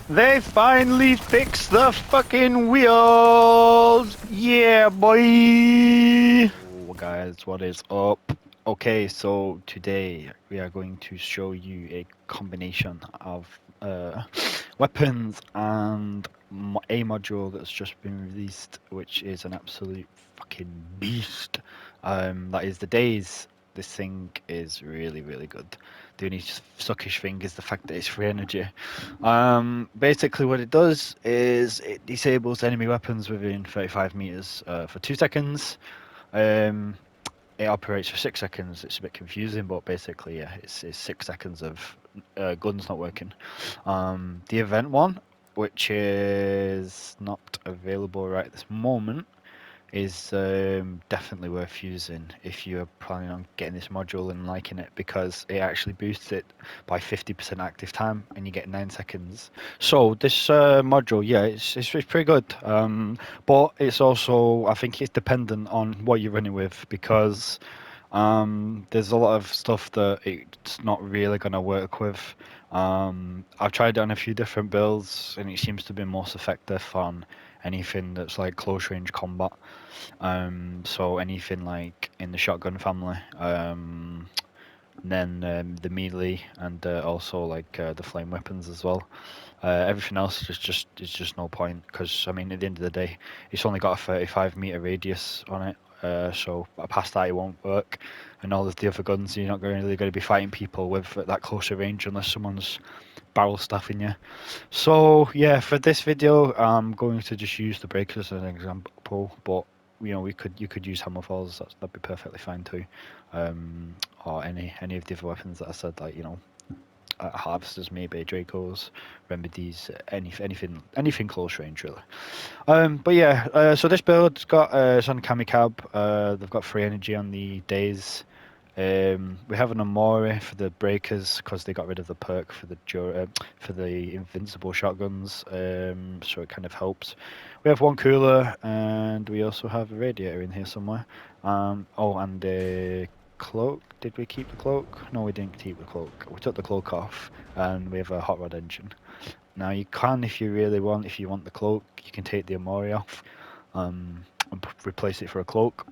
They finally fixed the fucking wheels! Yeah, boy! Oh, guys, what is up? Okay, so today we are going to show you a combination of weapons and a module that's just been released, which is an absolute fucking beast. That is the Days. This thing is really, really good. The only suckish thing is the fact that it's free energy. Basically what it does is it disables enemy weapons within 35 meters for 2 seconds. Um, it operates for 6 seconds. It's a bit confusing, but basically, yeah, it's 6 seconds of guns not working. The event one, which is not available right this moment, is definitely worth using if you're planning on getting this module and liking it, because it actually boosts it by 50% active time and you get 9 seconds. So this module, yeah, it's pretty good, but it's also, I think it's dependent on what you're running with, because there's a lot of stuff that it's not really going to work with. I've tried it on a few different builds and it seems to be most effective on anything that's like close range combat. So anything like in the shotgun family, then the melee, and also like the flame weapons as well. Everything else is just no point, because I mean at the end of the day, it's only got a 35-meter radius on it. So past that it won't work, and all of the other guns you're not really going to be fighting people with at that closer range unless someone's barrel staffing you. So yeah, for this video, I'm going to just use the breakers as an example, but you could use hammer falls. That'd be perfectly fine too, or any of the other weapons that I said, like harvesters, maybe Dracos, remedies, anything close range really. But yeah, so this build's got it's on Kamikab. They've got free energy on the days. We have an Amore for the breakers because they got rid of the perk for for the invincible shotguns, so it kind of helps. We have one cooler, and we also have a radiator in here somewhere. Oh, and a cloak. Did we keep the cloak? No, we didn't keep the cloak. We took the cloak off, and we have a hot rod engine. Now you can, if you really want, if you want the cloak, you can take the Amore off, and replace it for a cloak.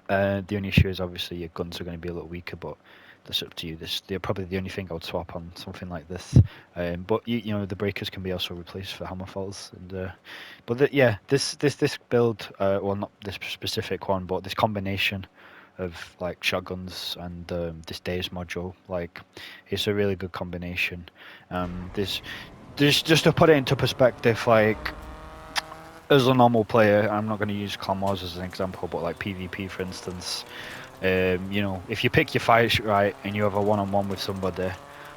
The only issue is obviously your guns are going to be a little weaker, but that's up to you. They're probably the only thing I would swap on something like this. But you know the breakers can be also replaced for hammerfalls, and yeah, this build, well, not this specific one, but this combination of like shotguns and this days module, like it's a really good combination. This just to put it into perspective, like as a normal player, I'm not going to use Clan Wars as an example, but like PvP, for instance, if you pick your fights right and you have a one-on-one with somebody,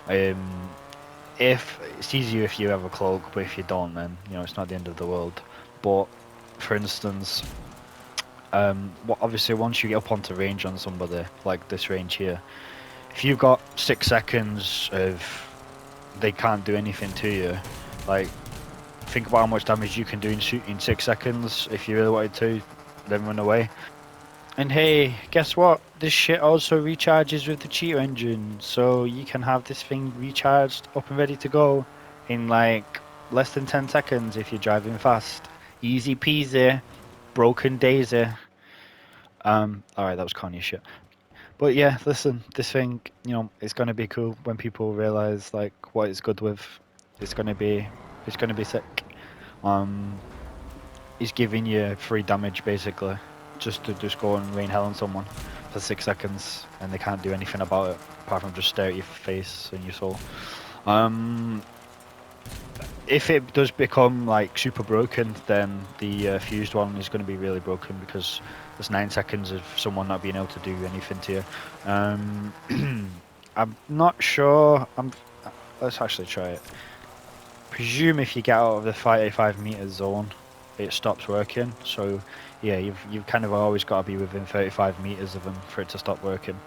if it's easier if you have a cloak, but if you don't, then it's not the end of the world. But for instance, obviously once you get up onto range on somebody, like this range here, if you've got 6 seconds of they can't do anything to you, like think about how much damage you can do in 6 seconds if you really wanted to, then run away. And hey, guess what? This shit also recharges with the cheater engine, so you can have this thing recharged up and ready to go in like less than 10 seconds if you're driving fast. Easy peasy, broken daisy. Alright, that was corny shit. But yeah, listen, this thing, it's gonna be cool when people realize like what it's good with. It's gonna be sick. He's giving you free damage basically, just to go and rain hell on someone for 6 seconds, and they can't do anything about it apart from just stare at your face and your soul. If it does become like super broken, then the fused one is going to be really broken, because there's 9 seconds of someone not being able to do anything to you. I'm not sure. Let's actually try it. Presume if you get out of the 35-meter zone, it stops working. So yeah, you've kind of always got to be within 35 meters of them for it to stop working,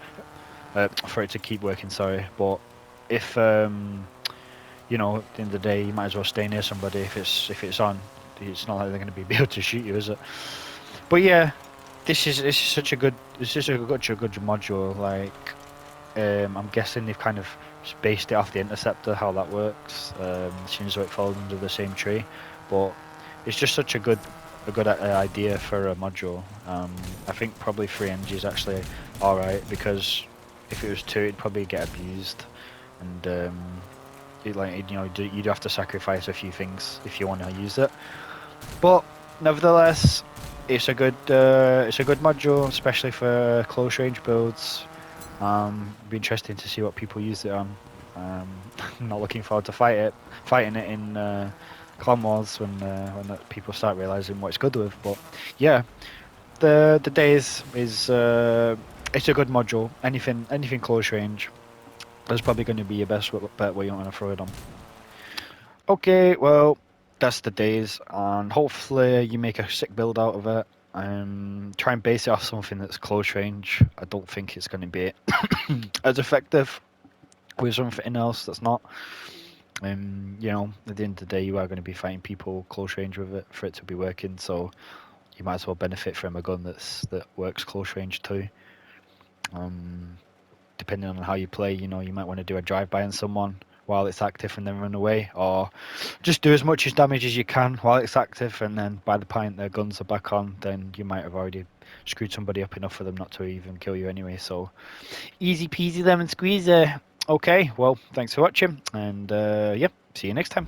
for it to keep working. Sorry, but if at the end of the day, you might as well stay near somebody if it's on. It's not like they're going to be able to shoot you, is it? But yeah, this is such a good module. Like I'm guessing they've kind of just based it off the interceptor, how that works. Seems though it falls under the same tree, but it's just such a good idea for a module. I think probably 3NG is actually all right, because if it was 2, it'd probably get abused, and you'd have to sacrifice a few things if you want to use it. But nevertheless, it's a good module, especially for close range builds. Be interesting to see what people use it on. I'm not looking forward to fighting it in Clan Wars when people start realizing what it's good with. But yeah, the days is it's a good module. Anything close range, that's probably going to be your best bet where you want to throw it on. Okay, well, that's the days, and hopefully you make a sick build out of it. Try and base it off something that's close range. I don't think it's going to be as effective with something else that's not. At the end of the day, you are going to be fighting people close range with it for it to be working. So you might as well benefit from a gun that works close range too. Depending on how you play, you might want to do a drive-by on someone while it's active and then run away, or just do as much damage as you can while it's active, and then by the point their guns are back on, then you might have already screwed somebody up enough for them not to even kill you anyway. So easy peasy lemon squeezy. Okay, well, thanks for watching, and see you next time.